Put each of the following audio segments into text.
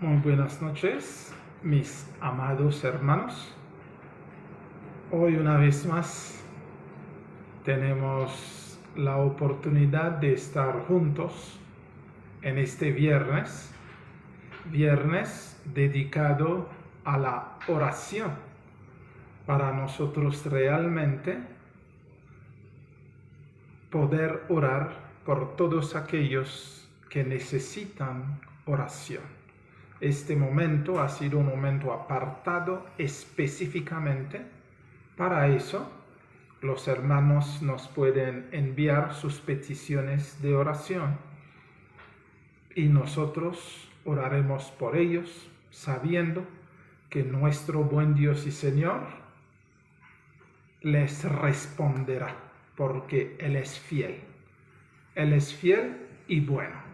Muy buenas noches, mis amados hermanos. Hoy una vez más tenemos la oportunidad de estar juntos en este viernes dedicado a la oración, para nosotros realmente poder orar por todos aquellos que necesitan oración. Este momento ha sido un momento apartado específicamente para eso. Los hermanos nos pueden enviar sus peticiones de oración y nosotros oraremos por ellos, sabiendo que nuestro buen Dios y Señor les responderá, porque Él es fiel. Él es fiel y bueno.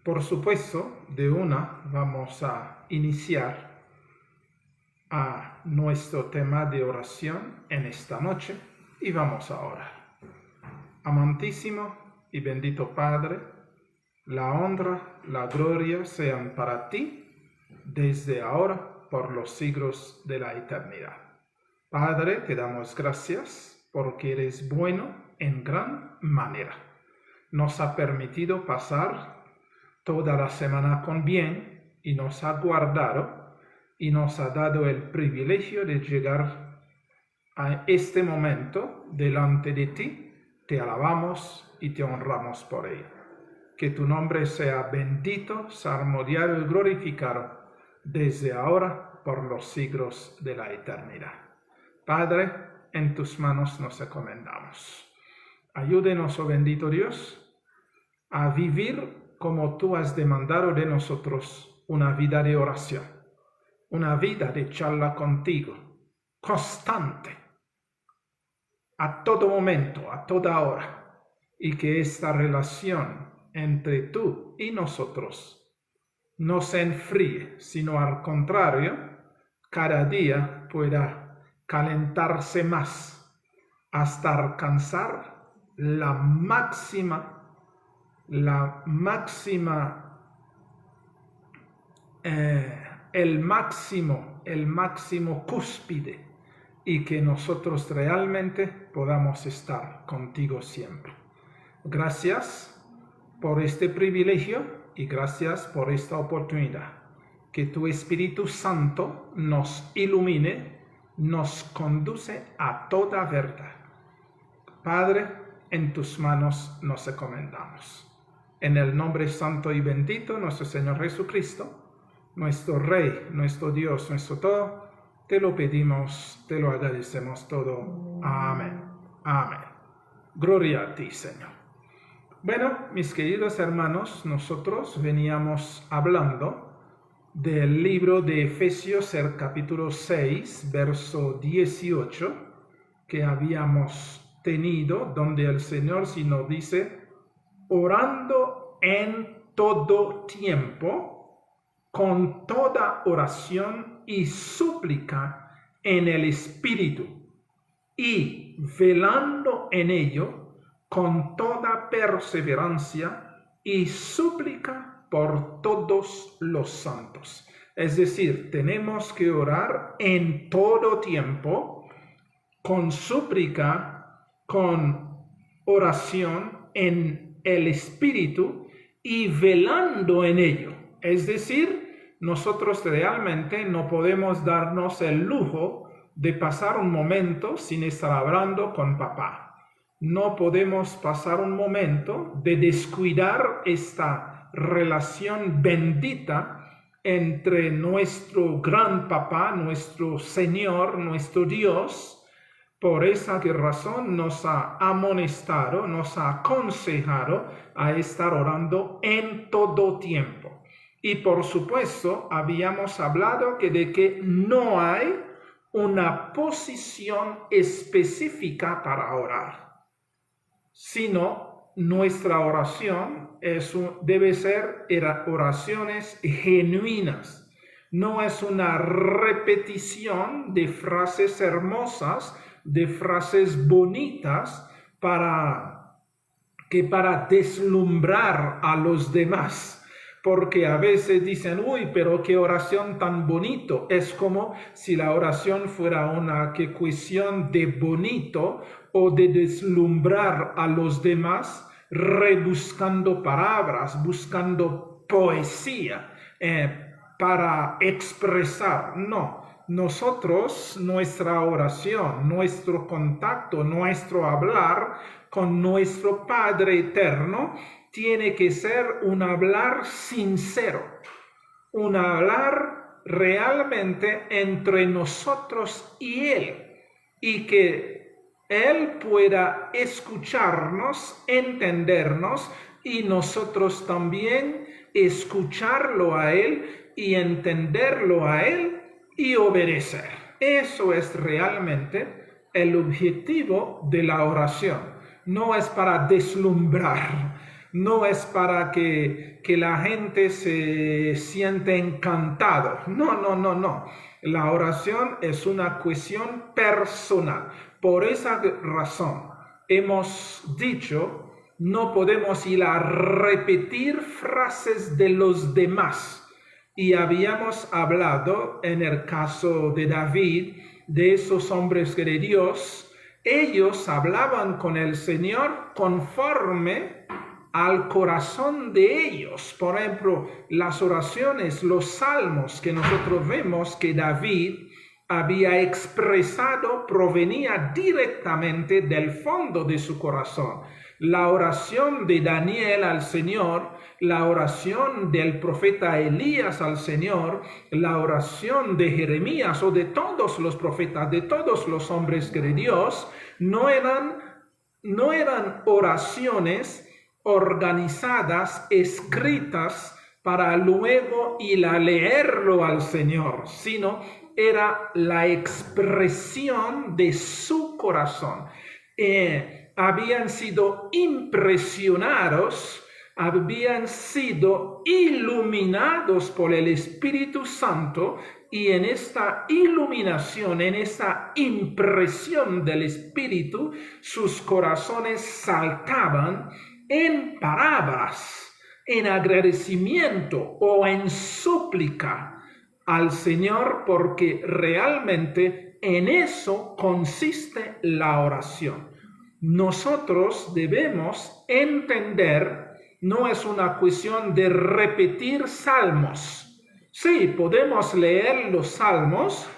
Por supuesto, vamos a iniciar a nuestro tema de oración en esta noche y vamos a orar. Amantísimo y bendito Padre, la honra, la gloria sean para ti desde ahora por los siglos de la eternidad. Padre, te damos gracias porque eres bueno en gran manera. Nos ha permitido pasar toda la semana con bien y nos ha guardado y nos ha dado el privilegio de llegar a este momento delante de ti. Te alabamos y te honramos por ello. Que tu nombre sea bendito, salmodiado y glorificado desde ahora por los siglos de la eternidad. Padre, en tus manos nos encomendamos. Ayúdenos, oh bendito Dios, a vivir como tú has demandado de nosotros, una vida de oración, una vida de charla contigo, constante, a todo momento, a toda hora, y que esta relación entre tú y nosotros no se enfríe, sino al contrario, cada día pueda calentarse más hasta alcanzar el máximo cúspide, y que nosotros realmente podamos estar contigo siempre. Gracias por este privilegio y gracias por esta oportunidad. Que tu Espíritu Santo nos ilumine, nos conduce a toda verdad. Padre, en tus manos nos encomendamos. En el nombre santo y bendito, nuestro Señor Jesucristo, nuestro Rey, nuestro Dios, nuestro todo, te lo pedimos, te lo agradecemos todo. Amén. Amén. Gloria a ti, Señor. Bueno, mis queridos hermanos, nosotros veníamos hablando del libro de Efesios, el capítulo 6, verso 18, que habíamos tenido, donde el Señor sí nos dice: orando en todo tiempo, con toda oración y súplica en el Espíritu, y velando en ello con toda perseverancia y súplica por todos los santos. Es decir, tenemos que orar en todo tiempo, con súplica, con oración en el Espíritu y velando en ello. Es decir, nosotros realmente no podemos darnos el lujo de pasar un momento sin estar hablando con papá. No podemos pasar un momento de descuidar esta relación bendita entre nuestro gran papá, nuestro Señor, nuestro Dios. Por esa razón nos ha amonestado, nos ha aconsejado a estar orando en todo tiempo. Y por supuesto, habíamos hablado de que no hay una posición específica para orar, sino nuestra oración debe ser oraciones genuinas. No es una repetición de frases hermosas, de frases bonitas para deslumbrar a los demás, porque a veces dicen, uy, pero qué oración tan bonito. Es como si la oración fuera una cuestión de bonito o de deslumbrar a los demás, rebuscando palabras, buscando poesía para expresar. No. Nosotros, nuestra oración, nuestro contacto, nuestro hablar con nuestro Padre Eterno tiene que ser un hablar sincero, un hablar realmente entre nosotros y Él, y que Él pueda escucharnos, entendernos, y nosotros también escucharlo a Él y entenderlo a Él y obedecer. Eso es realmente el objetivo de la oración. No es para deslumbrar, no es para que la gente se siente encantado. No. La oración es una cuestión personal. Por esa razón hemos dicho, no podemos ir a repetir frases de los demás. Y habíamos hablado en el caso de David, de esos hombres de Dios. Ellos hablaban con el Señor conforme al corazón de ellos. Por ejemplo, las oraciones, los salmos que nosotros vemos que David había expresado provenía directamente del fondo de su corazón. La oración de Daniel al Señor, la oración del profeta Elías al Señor, la oración de Jeremías o de todos los profetas, de todos los hombres de Dios, no eran oraciones organizadas, escritas para luego ir a leerlo al Señor, sino era la expresión de su corazón. Habían sido impresionados, habían sido iluminados por el Espíritu Santo, y en esta iluminación, en esta impresión del Espíritu, sus corazones saltaban en palabras, en agradecimiento o en súplica al Señor, porque realmente en eso consiste la oración. Nosotros debemos entender, no es una cuestión de repetir salmos. Sí, podemos leer los salmos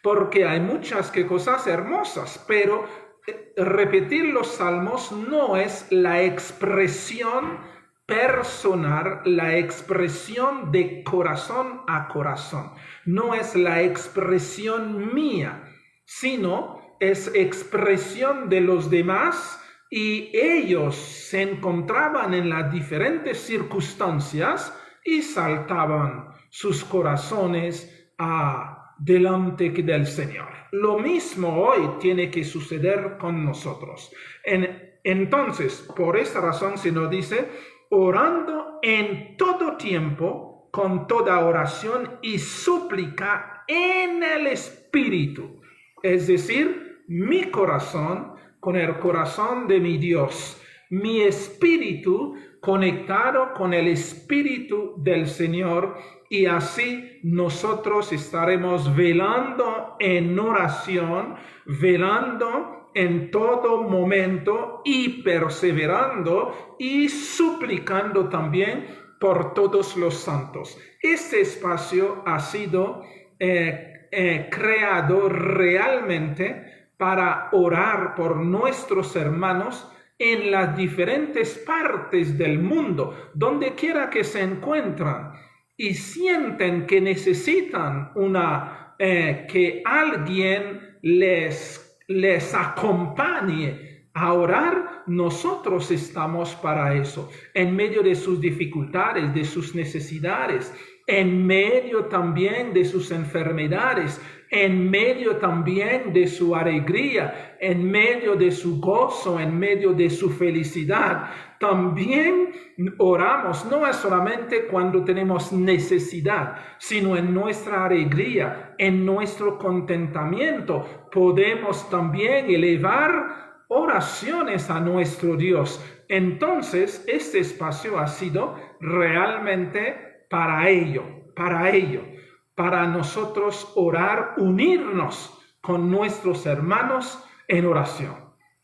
porque hay muchas cosas hermosas, pero repetir los salmos no es la expresión personal, la expresión de corazón a corazón. No es la expresión mía, sino es expresión de los demás, y ellos se encontraban en las diferentes circunstancias y saltaban sus corazones delante del Señor. Lo mismo hoy tiene que suceder con nosotros. Entonces, por esa razón se nos dice, orando en todo tiempo, con toda oración y súplica en el Espíritu. Es decir, mi corazón con el corazón de mi Dios, mi espíritu conectado con el Espíritu del Señor, y así nosotros estaremos velando en oración, velando en todo momento y perseverando y suplicando también por todos los santos. Este espacio ha sido creado realmente para orar por nuestros hermanos en las diferentes partes del mundo, donde quiera que se encuentran, y sienten que necesitan que alguien les acompañe a orar. Nosotros estamos para eso, en medio de sus dificultades, de sus necesidades, en medio también de sus enfermedades, en medio también de su alegría, en medio de su gozo, en medio de su felicidad. También oramos, no es solamente cuando tenemos necesidad, sino en nuestra alegría, en nuestro contentamiento. Podemos también elevar oraciones a nuestro Dios, Entonces, este espacio ha sido realmente para ello, para nosotros orar, unirnos con nuestros hermanos en oración,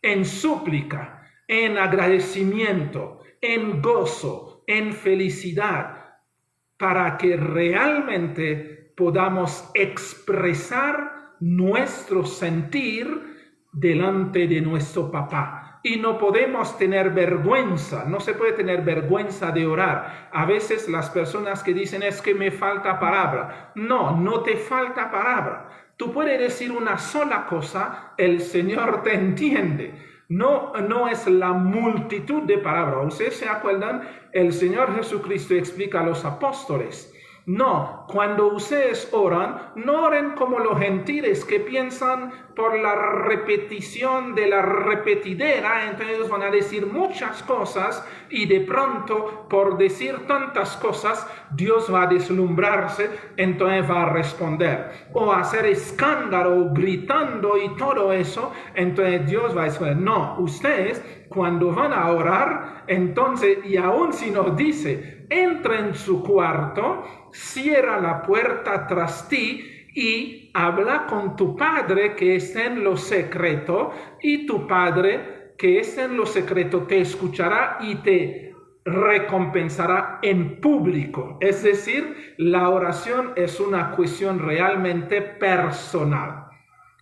en súplica, en agradecimiento, en gozo, en felicidad, para que realmente podamos expresar nuestro sentir delante de nuestro papá. Y no podemos tener vergüenza, no se puede tener vergüenza de orar. A veces las personas que dicen es que me falta palabra. No, no te falta palabra. Tú puedes decir una sola cosa, el Señor te entiende. No es la multitud de palabras. ¿Ustedes se acuerdan? El Señor Jesucristo explica a los apóstoles. No, cuando ustedes oran, no oren como los gentiles que piensan por la repetición de la repetidera, entonces van a decir muchas cosas y de pronto por decir tantas cosas Dios va a deslumbrarse, entonces va a responder. O hacer escándalo gritando y todo eso, entonces Dios va a responder. No, ustedes cuando van a orar, entonces, y aún si nos dice, entra en su cuarto, cierra la puerta tras ti y habla con tu Padre que está en lo secreto, y tu Padre que está en lo secreto te escuchará y te recompensará en público. Es decir, la oración es una cuestión realmente personal.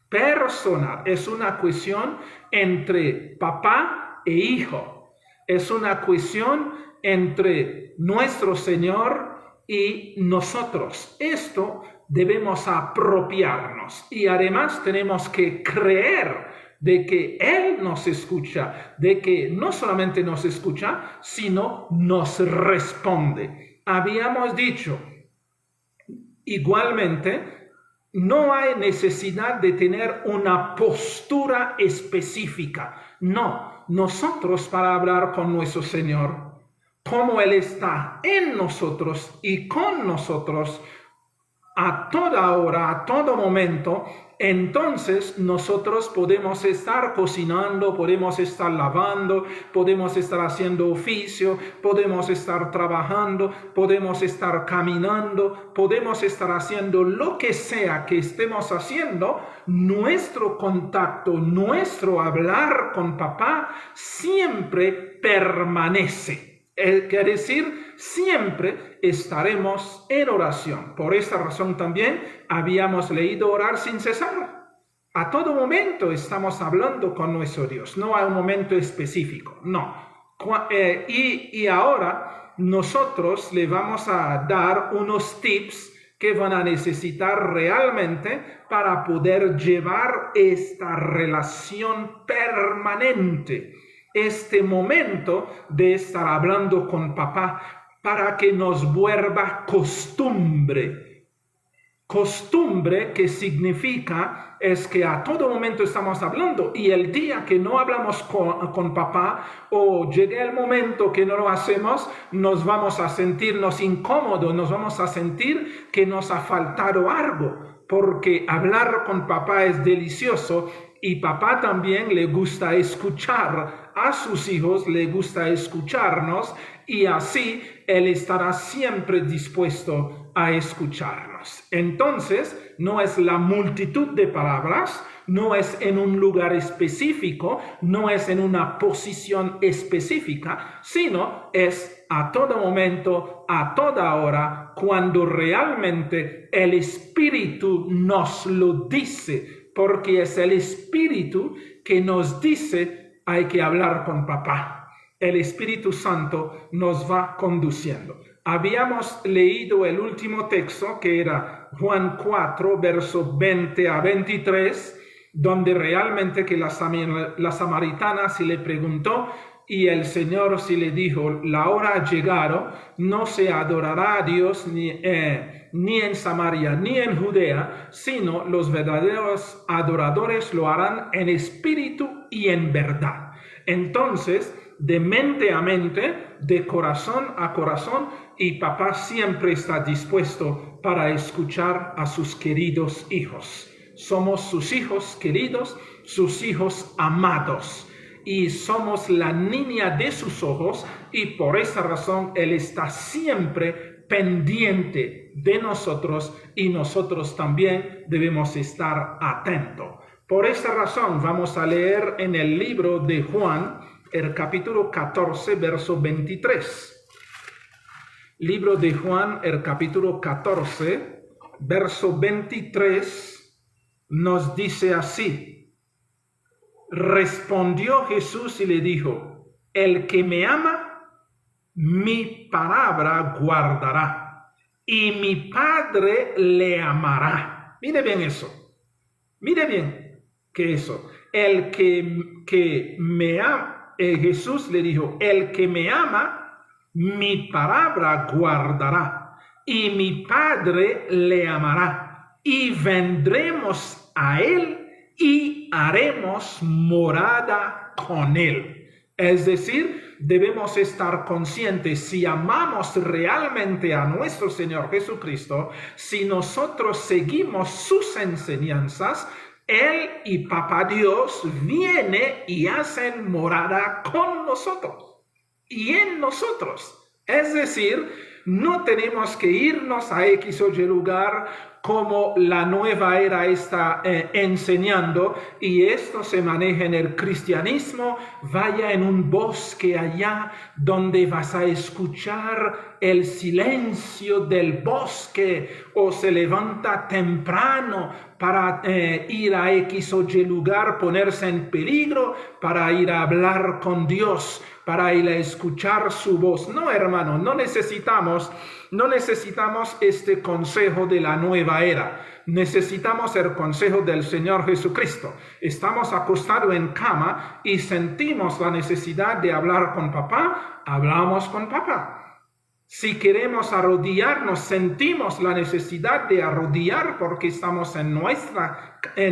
Personal, es una cuestión entre papá e hijo. Es una cuestión entre nuestro Señor y nosotros. Esto debemos apropiarnos y además tenemos que creer de que Él nos escucha, de que no solamente nos escucha, sino nos responde. Habíamos dicho, igualmente, no hay necesidad de tener una postura específica. No, nosotros para hablar con nuestro Señor, como Él está en nosotros y con nosotros a toda hora, a todo momento, entonces nosotros podemos estar cocinando, podemos estar lavando, podemos estar haciendo oficio, podemos estar trabajando, podemos estar caminando, podemos estar haciendo lo que sea que estemos haciendo. Nuestro contacto, nuestro hablar con papá siempre permanece. Quiere decir, siempre estaremos en oración. Por esta razón también habíamos leído orar sin cesar. A todo momento estamos hablando con nuestro Dios. No hay un momento específico, no. Y ahora nosotros le vamos a dar unos tips que van a necesitar realmente para poder llevar esta relación permanente. Este momento de estar hablando con papá para que nos vuelva costumbre. Costumbre que significa es que a todo momento estamos hablando y el día que no hablamos con papá o llegue el momento que no lo hacemos, nos vamos a sentirnos incómodos, nos vamos a sentir que nos ha faltado algo, porque hablar con papá es delicioso y papá también le gusta escuchar a sus hijos, le gusta escucharnos y así Él estará siempre dispuesto a escucharnos. Entonces, no es la multitud de palabras, no es en un lugar específico, no es en una posición específica, sino es a todo momento, a toda hora, cuando realmente el Espíritu nos lo dice, porque es el Espíritu que nos dice hay que hablar con papá. El Espíritu Santo nos va conduciendo. Habíamos leído el último texto que era Juan 4, versos 20 a 23, donde realmente que la samaritana se le preguntó y el Señor se le dijo, la hora ha llegado, no se adorará a Dios ni en Samaria ni en Judea, sino los verdaderos adoradores lo harán en espíritu y en verdad. Entonces, de mente a mente, de corazón a corazón, y papá siempre está dispuesto para escuchar a sus queridos hijos. Somos sus hijos queridos, sus hijos amados. y somos la niña de sus ojos, y por esa razón Él está siempre pendiente de nosotros y nosotros también debemos estar atentos. Por esa razón vamos a leer en el libro de Juan, el capítulo 14, verso 23. Libro de Juan, el capítulo 14, verso 23, nos dice así: respondió Jesús y le dijo: el que me ama, mi palabra guardará, y mi Padre le amará. Mire bien eso. Mire bien que eso. El que me ama, Jesús le dijo: el que me ama, mi palabra guardará, y mi Padre le amará, y vendremos a él y haremos morada con él. Es decir, debemos estar conscientes, si amamos realmente a nuestro Señor Jesucristo, si nosotros seguimos sus enseñanzas, Él y Papá Dios viene y hacen morada con nosotros y en nosotros. Es decir, no tenemos que irnos a X o Y lugar como la nueva era está enseñando, y esto se maneja en el cristianismo. Vaya en un bosque allá donde vas a escuchar el silencio del bosque, o se levanta temprano para ir a X o Y lugar, ponerse en peligro para ir a hablar con Dios, para ir a escuchar su voz. No, hermano, no necesitamos este consejo de la nueva era. Necesitamos el consejo del Señor Jesucristo. Estamos acostados en cama y sentimos la necesidad de hablar con papá, hablamos con papá. Si queremos arrodillarnos, sentimos la necesidad de arrodillar porque estamos en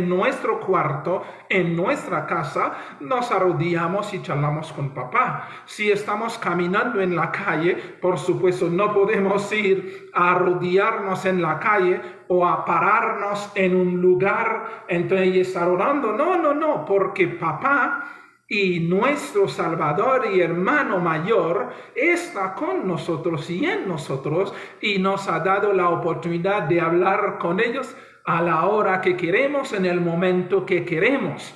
nuestro cuarto, en nuestra casa, nos arrodillamos y charlamos con papá. Si estamos caminando en la calle, por supuesto no podemos ir a arrodillarnos en la calle o a pararnos en un lugar y estar orando. No, porque papá y nuestro Salvador y hermano mayor está con nosotros y en nosotros, y nos ha dado la oportunidad de hablar con ellos a la hora que queremos, en el momento que queremos.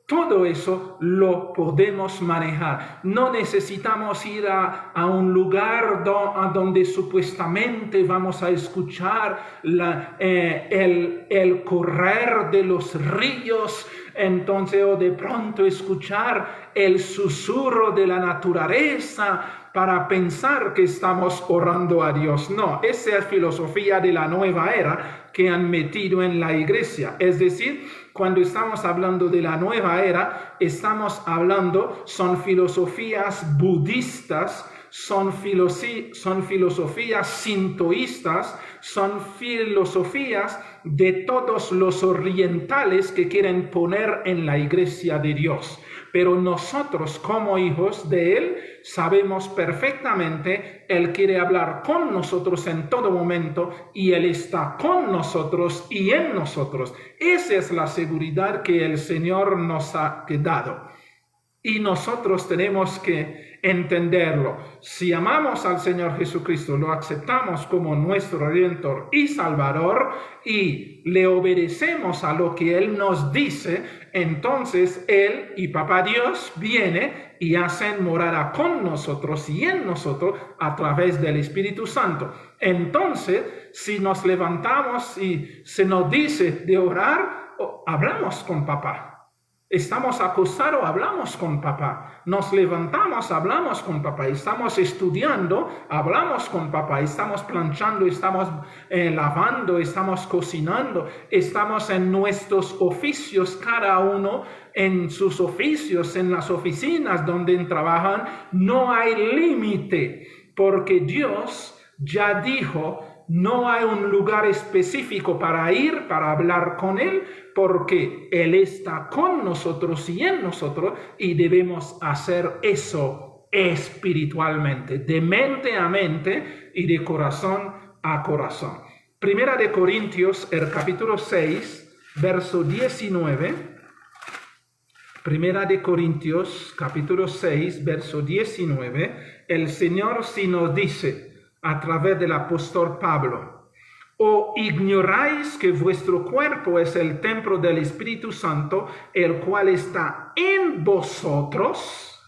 Todo eso lo podemos manejar. No necesitamos ir a un lugar donde supuestamente vamos a escuchar el correr de los ríos, entonces, o de pronto escuchar el susurro de la naturaleza para pensar que estamos orando a Dios. No, esa es filosofía de la nueva era que han metido en la iglesia. Es decir, cuando estamos hablando de la nueva era, estamos hablando, son filosofías budistas, son filosofías sintoístas, son filosofías de todos los orientales que quieren poner en la iglesia de Dios. Pero nosotros, como hijos de Él, sabemos perfectamente, Él quiere hablar con nosotros en todo momento, y Él está con nosotros y en nosotros. Esa es la seguridad que el Señor nos ha dado. Y nosotros tenemos que entenderlo. Si amamos al Señor Jesucristo, lo aceptamos como nuestro Redentor y Salvador, y le obedecemos a lo que Él nos dice, entonces Él y Papá Dios viene y hacen morada con nosotros y en nosotros a través del Espíritu Santo. Entonces, si nos levantamos y se nos dice de orar, hablamos con Papá. Estamos acostados, hablamos con papá. Nos levantamos, hablamos con papá. Estamos estudiando, hablamos con papá. Estamos planchando, estamos lavando, estamos cocinando. Estamos en nuestros oficios, cada uno en sus oficios, en las oficinas donde trabajan. No hay límite, porque Dios ya dijo, no hay un lugar específico para ir, para hablar con Él, porque Él está con nosotros y en nosotros, y debemos hacer eso espiritualmente, de mente a mente y de corazón a corazón. Primera de Corintios, el capítulo 6, verso 19. Primera de Corintios, capítulo 6, verso 19, el Señor sí nos dice a través del apóstol Pablo: ¿O ignoráis que vuestro cuerpo es el templo del Espíritu Santo, el cual está en vosotros,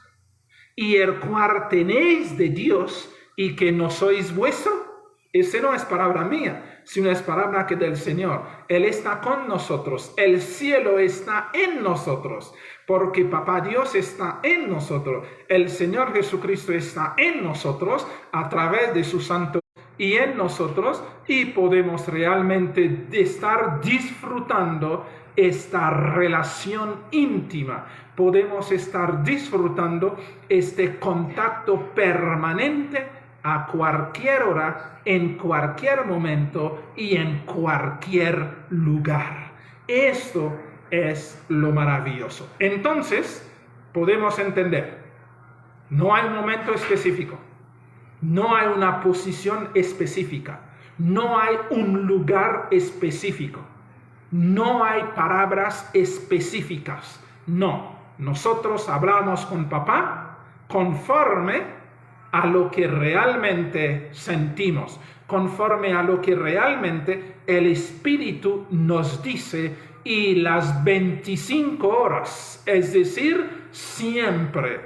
y el cual tenéis de Dios, y que no sois vuestro? Esa no es palabra mía, sino es palabra que del Señor. Él está con nosotros, el cielo está en nosotros, porque Papá Dios está en nosotros, el Señor Jesucristo está en nosotros a través de su Santo y en nosotros, y podemos realmente estar disfrutando esta relación íntima. Podemos estar disfrutando este contacto permanente a cualquier hora, en cualquier momento y en cualquier lugar. Esto es lo maravilloso. Entonces, podemos entender, no hay un momento específico, no hay una posición específica, no hay un lugar específico, no hay palabras específicas. No, nosotros hablamos con Papá conforme a lo que realmente sentimos, conforme a lo que realmente el Espíritu nos dice, y las 25 horas, es decir, siempre,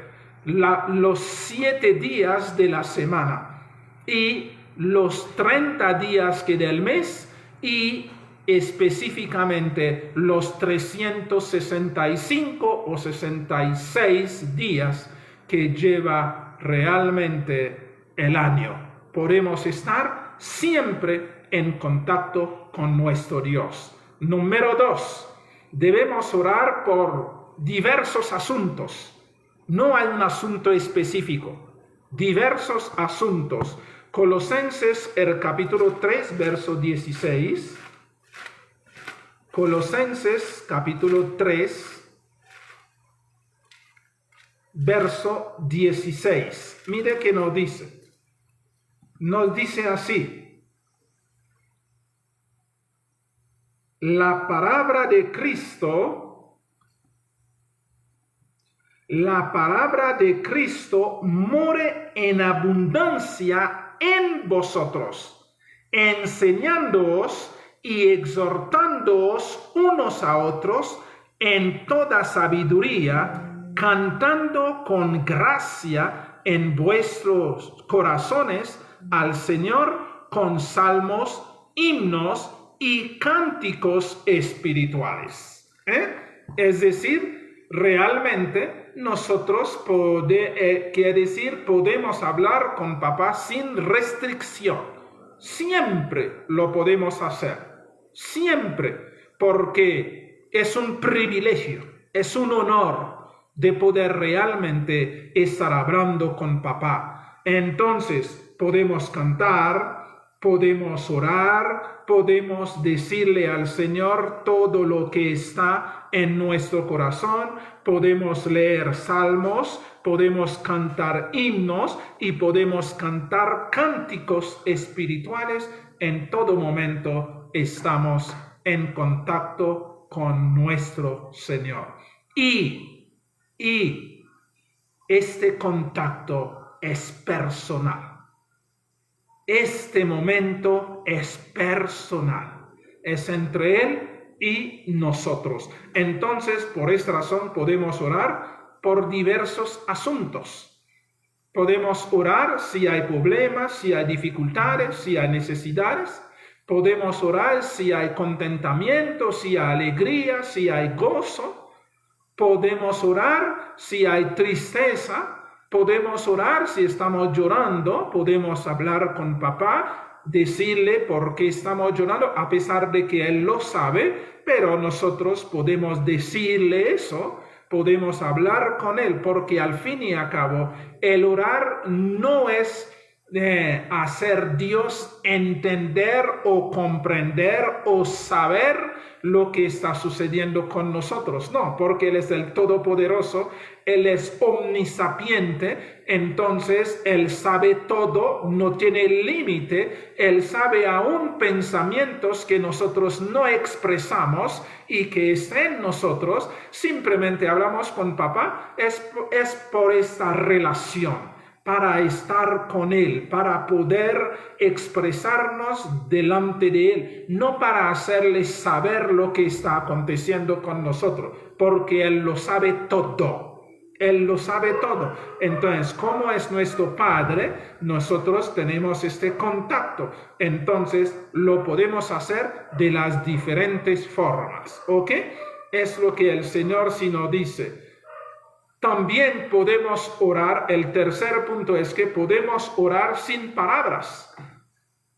los 7 días de la semana, y los 30 días que del mes, y específicamente los 365 o 66 días que lleva realmente el año. Podemos estar siempre en contacto con nuestro Dios. Número 2, debemos orar por diversos asuntos. No hay un asunto específico, diversos asuntos. Colosenses, el capítulo 3, verso 16. Colosenses, capítulo 3, verso 16. Mire que nos dice. Nos dice así: la palabra de Cristo more en abundancia en vosotros, enseñándoos y exhortándoos unos a otros en toda sabiduría, cantando con gracia en vuestros corazones al Señor con salmos, himnos y cánticos espirituales. Es decir, realmente nosotros quiere decir, podemos hablar con Papá sin restricción. Siempre lo podemos hacer. Siempre. Porque es un privilegio, es un honor de poder realmente estar hablando con Papá. Entonces, podemos cantar, podemos orar, podemos decirle al Señor todo lo que está en nuestro corazón, podemos leer salmos, podemos cantar himnos y podemos cantar cánticos espirituales. En todo momento estamos en contacto con nuestro Señor. Y este contacto es personal. Este momento es personal, es entre Él y nosotros. Entonces, por esta razón podemos orar por diversos asuntos. Podemos orar si hay problemas, si hay dificultades, si hay necesidades. Podemos orar si hay contentamiento, si hay alegría, si hay gozo. Podemos orar si hay tristeza. Podemos orar si estamos llorando, podemos hablar con Papá, decirle por qué estamos llorando, a pesar de que Él lo sabe, pero nosotros podemos decirle eso, podemos hablar con Él, porque al fin y al cabo, el orar no es hacer Dios entender o comprender o saber lo que está sucediendo con nosotros. No, porque Él es el Todopoderoso, Él es omnisapiente, entonces Él sabe todo, no tiene límite, Él sabe aún pensamientos que nosotros no expresamos y que están en nosotros. Simplemente hablamos con papá, es por esta relación, para estar con Él, para poder expresarnos delante de Él, no para hacerle saber lo que está aconteciendo con nosotros, porque Él lo sabe todo. Él lo sabe todo. Entonces, como es nuestro Padre, nosotros tenemos este contacto. Entonces, lo podemos hacer de las diferentes formas. ¿Ok? Es lo que el Señor sí nos dice. También podemos orar, el tercer punto es que podemos orar sin palabras.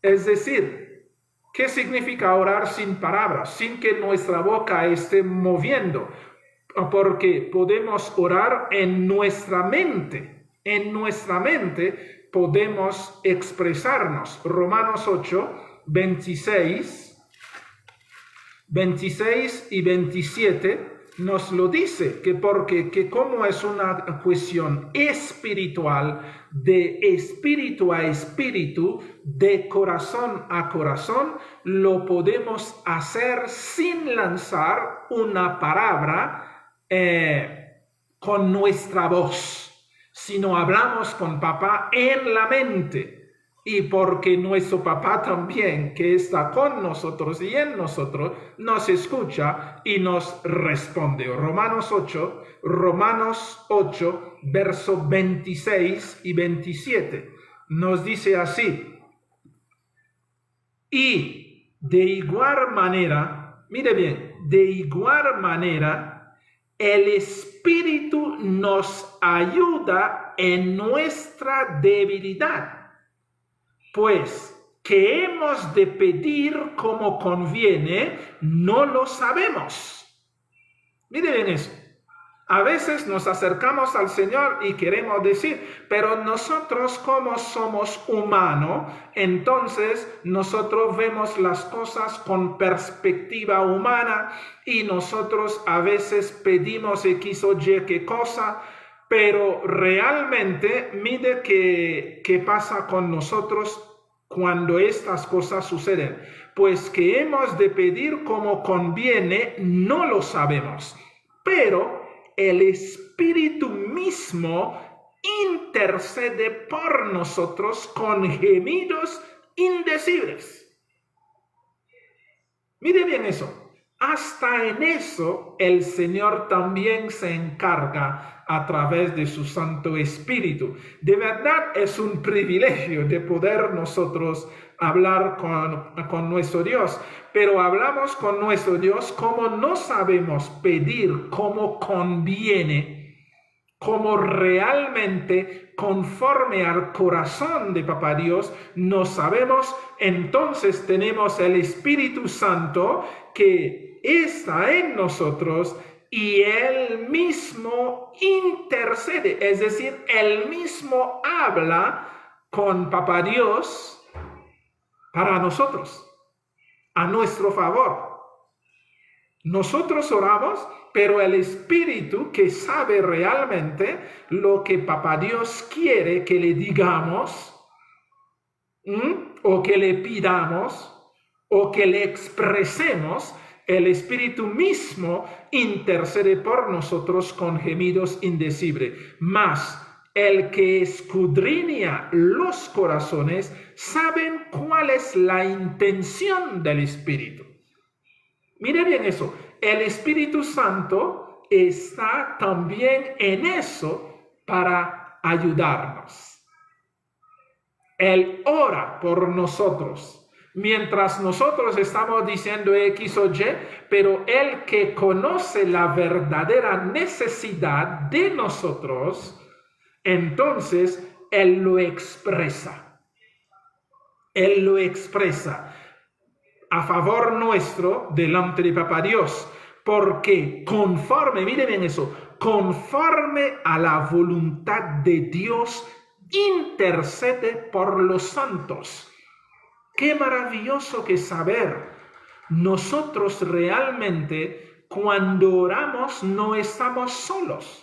Es decir, ¿qué significa orar sin palabras? Sin que nuestra boca esté moviendo. Porque podemos orar en nuestra mente. En nuestra mente podemos expresarnos. Romanos 8, 26 y 27 nos lo dice, que como es una cuestión espiritual, de espíritu a espíritu, de corazón a corazón, lo podemos hacer sin lanzar una palabra con nuestra voz, sino hablamos con papá en la mente. Y porque nuestro papá también, que está con nosotros y en nosotros, nos escucha y nos responde. Romanos 8, versos 26 y 27, nos dice así. Y de igual manera, mire bien, de igual manera, el Espíritu nos ayuda en nuestra debilidad. Pues que hemos de pedir como conviene, no lo sabemos. Mire bien eso. A veces nos acercamos al Señor y queremos decir, pero nosotros como somos humanos, entonces nosotros vemos las cosas con perspectiva humana y nosotros a veces pedimos X o Y qué cosa, pero realmente, mire qué pasa con nosotros cuando estas cosas suceden. Pues que hemos de pedir como conviene, no lo sabemos. Pero el Espíritu mismo intercede por nosotros con gemidos indecibles. Mire bien eso. Hasta en eso el Señor también se encarga a través de su Santo Espíritu. De verdad es un privilegio de poder nosotros hablar con nuestro Dios, pero hablamos con nuestro Dios como no sabemos pedir como conviene, como realmente conforme al corazón de Papá Dios, no sabemos. Entonces tenemos el Espíritu Santo que está en nosotros y Él mismo intercede, es decir, Él mismo habla con Papá Dios para nosotros, a nuestro favor. Nosotros oramos, pero el Espíritu que sabe realmente lo que Papá Dios quiere que le digamos, o que le pidamos, o que le expresemos, el Espíritu mismo intercede por nosotros con gemidos indecibles. Mas el que escudriña los corazones sabe cuál es la intención del Espíritu. Mire bien eso, el Espíritu Santo está también en eso para ayudarnos. Él ora por nosotros, mientras nosotros estamos diciendo X o Y, pero Él que conoce la verdadera necesidad de nosotros, entonces Él lo expresa. Él lo expresa a favor nuestro delante de Papá Dios, porque conforme, miren bien eso, conforme a la voluntad de Dios intercede por los santos. Qué maravilloso que saber. Nosotros realmente cuando oramos no estamos solos,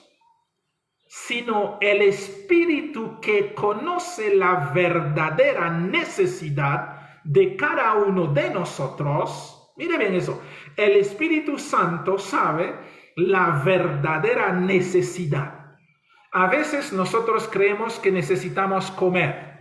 sino el Espíritu que conoce la verdadera necesidad de cada uno de nosotros. Mire bien eso, el Espíritu Santo sabe la verdadera necesidad. A veces nosotros creemos que necesitamos comer.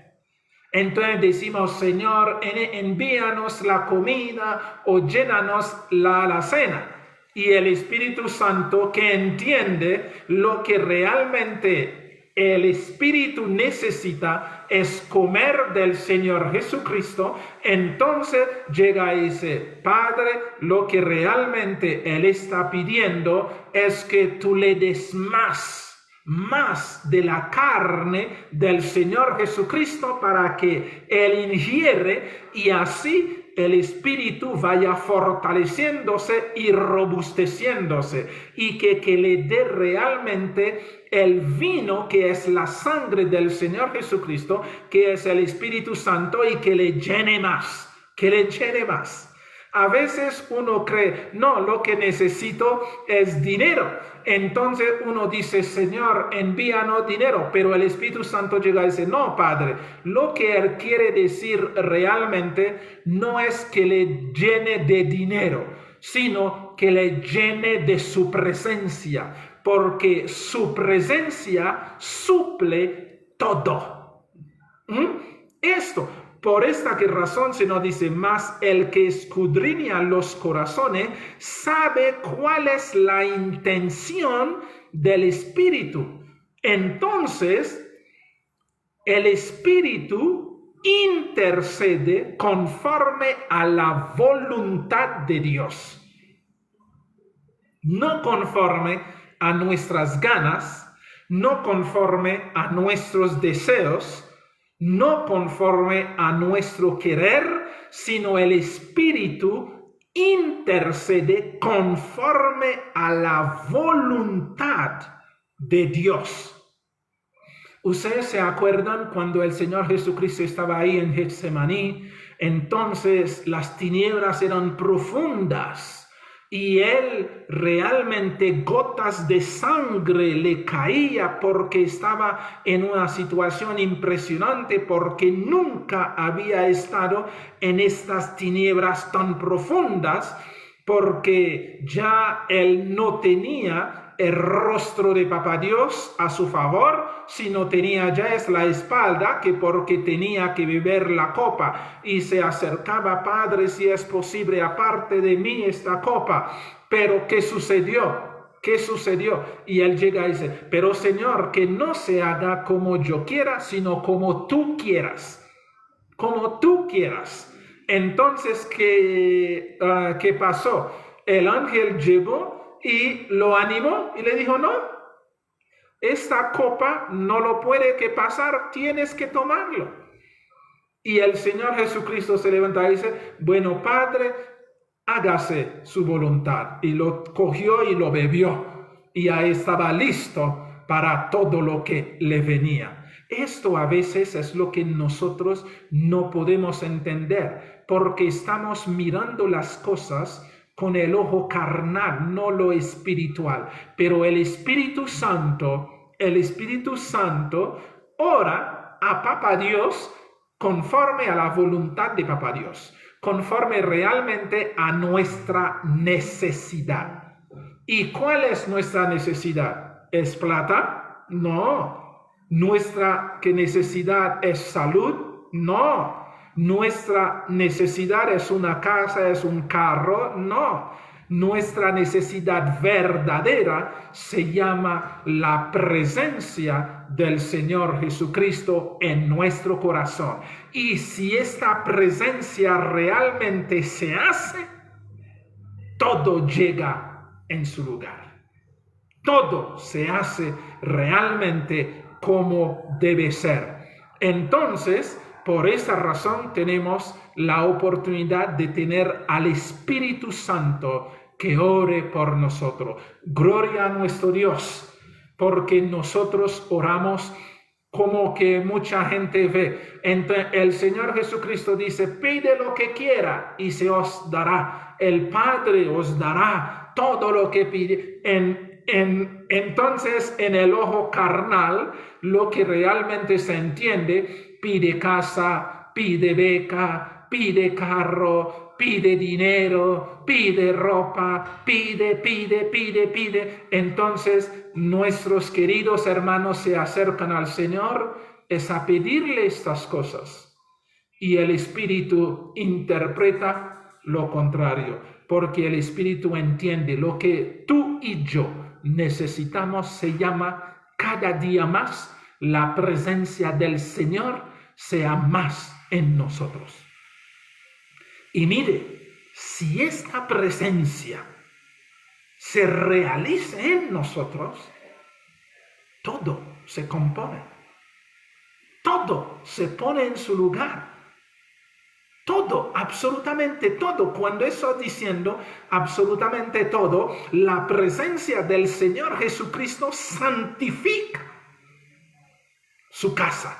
Entonces decimos, Señor, envíanos la comida o llénanos la alacena. Y el Espíritu Santo, que entiende lo que realmente el Espíritu necesita es comer del Señor Jesucristo, entonces llega y dice, Padre, lo que realmente Él está pidiendo es que tú le des más de la carne del Señor Jesucristo para que Él ingiere y así el Espíritu vaya fortaleciéndose y robusteciéndose y que le dé realmente el vino que es la sangre del Señor Jesucristo, que es el Espíritu Santo y que le llene más, A veces uno cree, no, lo que necesito es dinero. Entonces uno dice, Señor, envíanos dinero. Pero el Espíritu Santo llega y dice, no, Padre, lo que Él quiere decir realmente no es que le llene de dinero, sino que le llene de su presencia, porque su presencia suple todo. Por esta razón se nos dice, más el que escudriña los corazones sabe cuál es la intención del Espíritu. Entonces, el Espíritu intercede conforme a la voluntad de Dios. No conforme a nuestras ganas, no conforme a nuestros deseos, no conforme a nuestro querer, sino el Espíritu intercede conforme a la voluntad de Dios. ¿Ustedes se acuerdan cuando el Señor Jesucristo estaba ahí en Getsemaní? Entonces las tinieblas eran profundas. Y Él realmente gotas de sangre le caía porque estaba en una situación impresionante, porque nunca había estado en estas tinieblas tan profundas, porque ya Él no tenía el rostro de Papá Dios a su favor, sino tenía ya es la espalda, que porque tenía que beber la copa y se acercaba, Padre, si es posible, aparte de mí esta copa. Pero ¿qué sucedió? ¿Qué sucedió? Y Él llega y dice, pero Señor, que no se haga como yo quiera, sino como tú quieras. Como tú quieras. Entonces, ¿qué pasó? El ángel llegó y lo animó y le dijo, no, esta copa no lo puede que pasar, tienes que tomarlo. Y el Señor Jesucristo se levanta y dice, bueno, Padre, hágase su voluntad. Y lo cogió y lo bebió. Y ya estaba listo para todo lo que le venía. Esto a veces es lo que nosotros no podemos entender, porque estamos mirando las cosas con el ojo carnal, no lo espiritual. Pero el Espíritu Santo ora a Papá Dios conforme a la voluntad de Papá Dios, conforme realmente a nuestra necesidad. ¿Y cuál es nuestra necesidad? ¿Es plata? No. ¿Nuestra necesidad es salud? No. ¿Nuestra necesidad es una casa, es un carro? No. Nuestra necesidad verdadera se llama la presencia del Señor Jesucristo en nuestro corazón. Y si esta presencia realmente se hace, todo llega en su lugar. Todo se hace realmente como debe ser. Entonces, por esa razón tenemos la oportunidad de tener al Espíritu Santo que ore por nosotros. Gloria a nuestro Dios, porque nosotros oramos como que mucha gente ve. Entonces, el Señor Jesucristo dice, pide lo que quiera y se os dará. El Padre os dará todo lo que pide. Entonces, en el ojo carnal, lo que realmente se entiende, pide casa, pide beca, pide carro, pide dinero, pide ropa, pide. Entonces, nuestros queridos hermanos se acercan al Señor es a pedirle estas cosas. Y el Espíritu interpreta lo contrario, porque el Espíritu entiende lo que tú y yo necesitamos. Se llama cada día más la presencia del Señor sea más en nosotros. Y mire, si esta presencia se realiza en nosotros, todo se compone, todo se pone en su lugar, todo, absolutamente todo. Cuando estoy diciendo absolutamente todo, la presencia del Señor Jesucristo santifica su casa.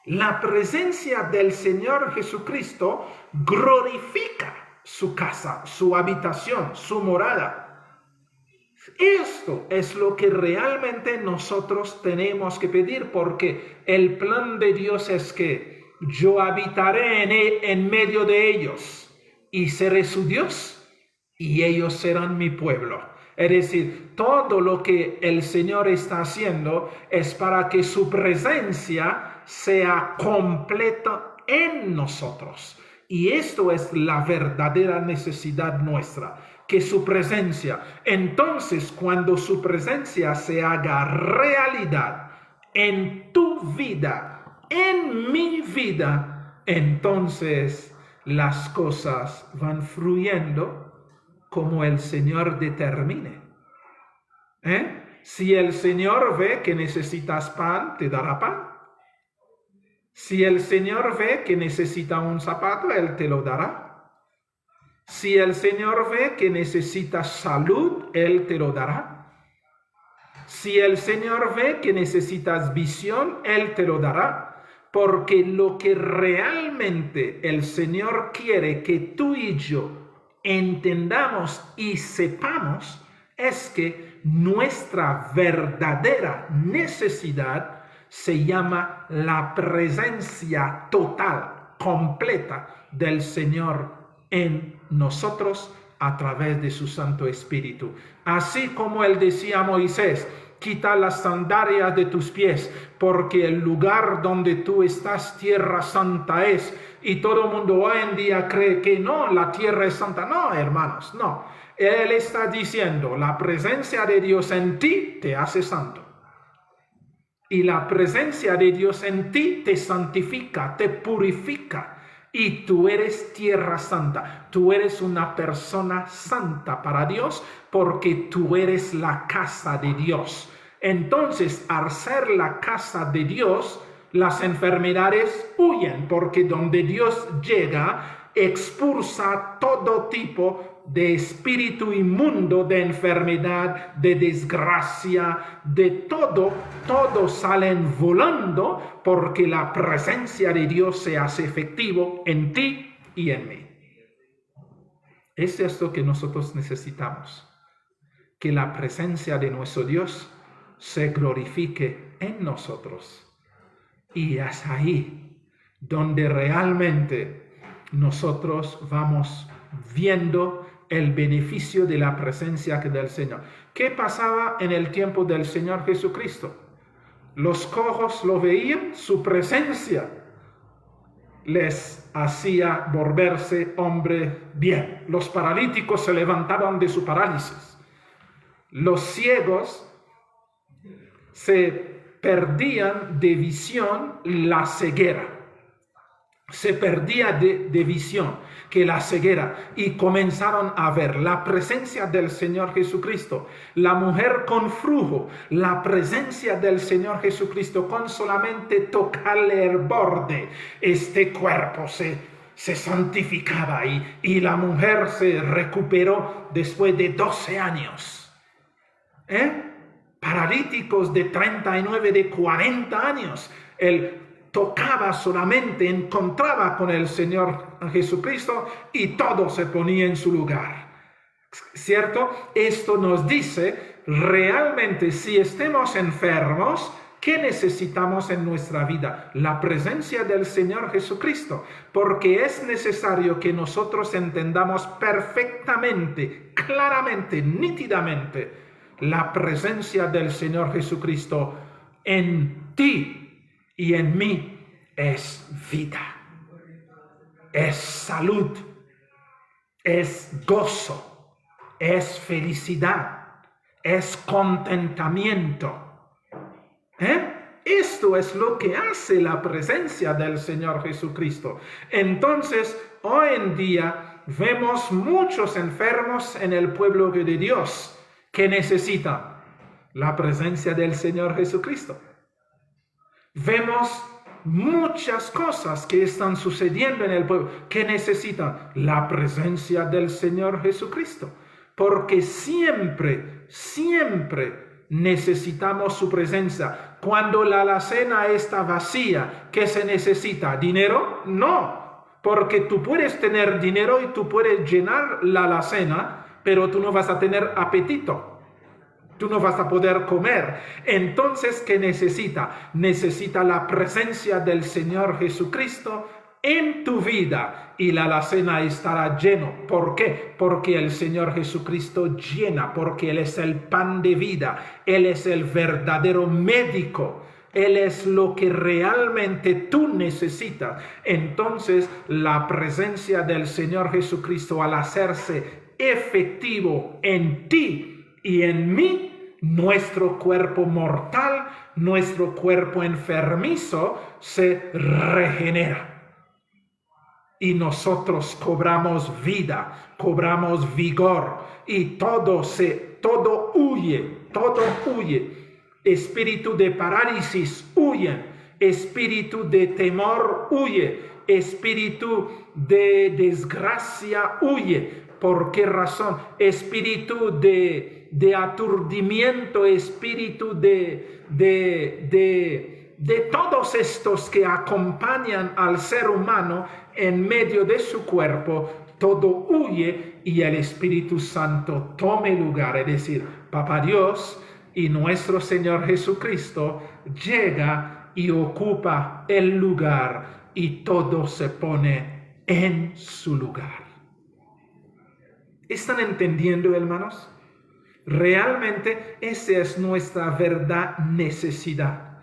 La presencia del Señor Jesucristo glorifica su casa, su habitación, su morada. Esto es lo que realmente nosotros tenemos que pedir, porque el plan de Dios es que yo habitaré en medio de ellos y seré su Dios y ellos serán mi pueblo. Es decir, todo lo que el Señor está haciendo es para que su presencia sea completa en nosotros. Y esto es la verdadera necesidad nuestra, que su presencia. Entonces, cuando su presencia se haga realidad en tu vida, en mi vida, entonces las cosas van fluyendo como el Señor determine. Si el Señor ve que necesitas pan, te dará pan. Si el Señor ve que necesita un zapato, Él te lo dará. Si el Señor ve que necesitas salud, Él te lo dará. Si el Señor ve que necesitas visión, Él te lo dará. Porque lo que realmente el Señor quiere que tú y yo entendamos y sepamos es que nuestra verdadera necesidad se llama la presencia total, completa del Señor en nosotros a través de su Santo Espíritu. Así como Él decía a Moisés, quita las sandalias de tus pies, porque el lugar donde tú estás, tierra santa es. Y todo el mundo hoy en día cree que no, la tierra es santa. No, hermanos, no. Él está diciendo, la presencia de Dios en ti te hace santo. Y la presencia de Dios en ti te santifica, te purifica. Y tú eres tierra santa. Tú eres una persona santa para Dios porque tú eres la casa de Dios. Entonces, al ser la casa de Dios, las enfermedades huyen porque donde Dios llega, expulsa todo tipo de espíritu inmundo, de enfermedad, de desgracia, de todo salen volando porque la presencia de Dios se hace efectivo en ti y en mí. Es esto que nosotros necesitamos, que la presencia de nuestro Dios se glorifique en nosotros. Y es ahí donde realmente nosotros vamos viendo el beneficio de la presencia del Señor. ¿Qué pasaba en el tiempo del Señor Jesucristo? Los cojos lo veían, su presencia les hacía volverse hombre bien. Los paralíticos se levantaban de su parálisis. Los ciegos se perdían de visión la ceguera. Se perdía de visión que la ceguera y comenzaron a ver la presencia del Señor Jesucristo. La mujer con flujo, la presencia del Señor Jesucristo, con solamente tocarle el borde, este cuerpo se santificaba y la mujer se recuperó después de 12 años. paralíticos de 39, de 40 años. Él tocaba solamente, encontraba con el Señor Jesucristo y todo se ponía en su lugar. ¿Cierto? Esto nos dice realmente si estemos enfermos, ¿qué necesitamos en nuestra vida? La presencia del Señor Jesucristo, porque es necesario que nosotros entendamos perfectamente, claramente, nítidamente la presencia del Señor Jesucristo en ti y en mí es vida, es salud, es gozo, es felicidad, es contentamiento. Esto es lo que hace la presencia del Señor Jesucristo. Entonces, hoy en día vemos muchos enfermos en el pueblo de Dios que necesitan la presencia del Señor Jesucristo. Vemos muchas cosas que están sucediendo en el pueblo que necesitan la presencia del Señor Jesucristo. Porque siempre necesitamos su presencia. Cuando la alacena está vacía, ¿qué se necesita? ¿Dinero? No, porque tú puedes tener dinero y tú puedes llenar la alacena, pero tú no vas a tener apetito. Tú no vas a poder comer. Entonces, ¿qué necesita? Necesita la presencia del Señor Jesucristo en tu vida y la alacena estará lleno. ¿Por qué? Porque el Señor Jesucristo llena, porque Él es el pan de vida, Él es el verdadero médico, Él es lo que realmente tú necesitas. Entonces, la presencia del Señor Jesucristo al hacerse efectivo en ti y en mí, nuestro cuerpo mortal, nuestro cuerpo enfermizo se regenera. Y nosotros cobramos vida, cobramos vigor y todo huye. Espíritu de parálisis huye, espíritu de temor huye, espíritu de desgracia huye. ¿Por qué razón? Espíritu de aturdimiento, espíritu de todos estos que acompañan al ser humano en medio de su cuerpo, todo huye y el Espíritu Santo tome lugar. Es decir, Papá Dios y nuestro Señor Jesucristo llega y ocupa el lugar y todo se pone en su lugar. ¿Están entendiendo, hermanos? Realmente esa es nuestra verdad necesidad,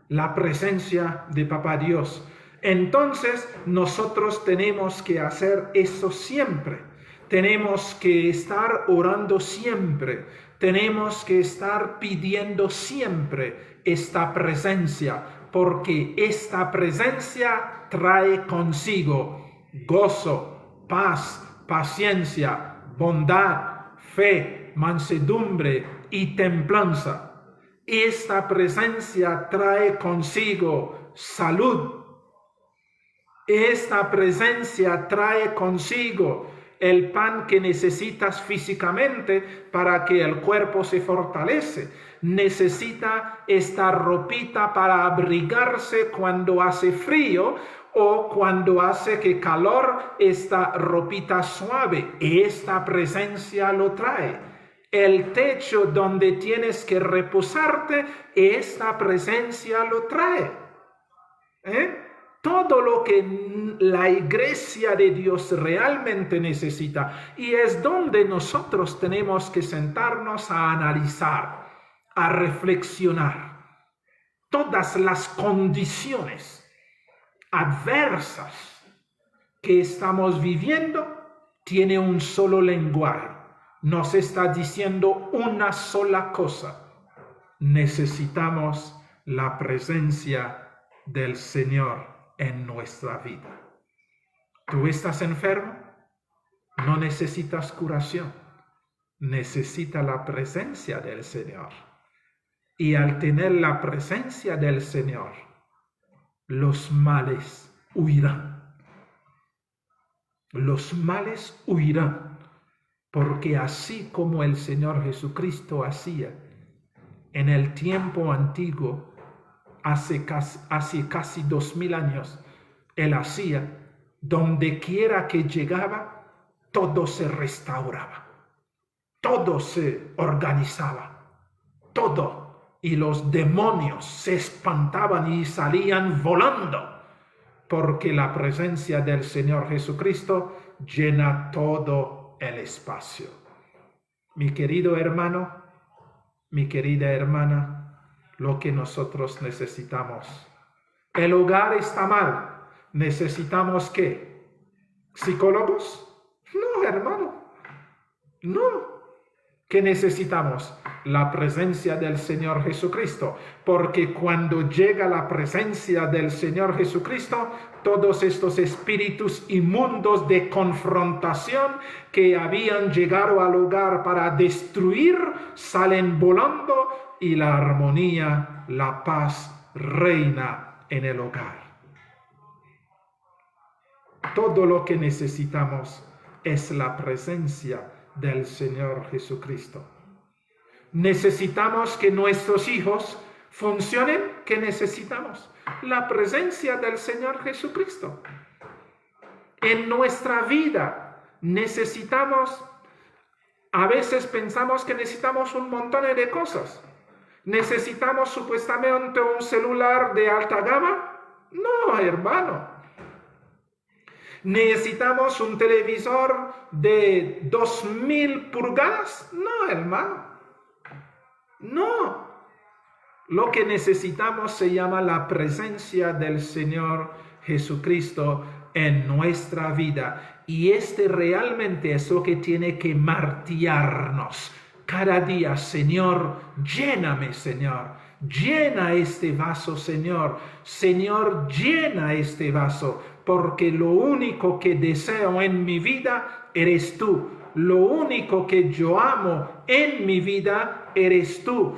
la presencia de Papá Dios. Entonces nosotros tenemos que hacer eso siempre. Tenemos que estar orando siempre. Tenemos que estar pidiendo siempre esta presencia, porque esta presencia trae consigo gozo, paz, paciencia, bondad, fe, mansedumbre y templanza. Esta presencia trae consigo salud. Esta presencia trae consigo el pan que necesitas físicamente para que el cuerpo se fortalece. Necesita esta ropita para abrigarse cuando hace frío o cuando hace que calor, esta ropita suave. Esta presencia lo trae. El techo donde tienes que reposarte, esta presencia lo trae. Todo lo que la iglesia de Dios realmente necesita, y es donde nosotros tenemos que sentarnos a analizar, a reflexionar. Todas las condiciones adversas que estamos viviendo tiene un solo lenguaje. Nos está diciendo una sola cosa: necesitamos la presencia del Señor en nuestra vida. ¿Tú estás enfermo? No necesitas curación. Necesitas la presencia del Señor. Y al tener la presencia del Señor, los males huirán. Los males huirán. Porque así como el Señor Jesucristo hacía, en el tiempo antiguo, hace casi 2000 años, Él hacía, donde quiera que llegaba, todo se restauraba, todo se organizaba, todo. Y los demonios se espantaban y salían volando, porque la presencia del Señor Jesucristo llena todo el espacio. Mi querido hermano, mi querida hermana, lo que nosotros necesitamos. El hogar está mal. ¿Necesitamos qué? ¿Psicólogos? No, hermano. No. ¿Qué necesitamos? La presencia del Señor Jesucristo. Porque cuando llega la presencia del Señor Jesucristo, todos estos espíritus inmundos de confrontación que habían llegado al hogar para destruir, salen volando y la armonía, la paz reina en el hogar. Todo lo que necesitamos es la presencia del Señor Jesucristo. Necesitamos que nuestros hijos funcionen. ¿Qué necesitamos? La presencia del Señor Jesucristo. En nuestra vida necesitamos, a veces pensamos que necesitamos un montón de cosas. ¿Necesitamos supuestamente un celular de alta gama? No, hermano. ¿Necesitamos un televisor de 2000 pulgadas? No, hermano. No. Lo que necesitamos se llama la presencia del Señor Jesucristo en nuestra vida. Y realmente es lo que tiene que martillarnos cada día. Señor, lléname, Señor. Llena este vaso, Señor. Señor, llena este vaso. Porque lo único que deseo en mi vida eres tú. Lo único que yo amo en mi vida eres tú.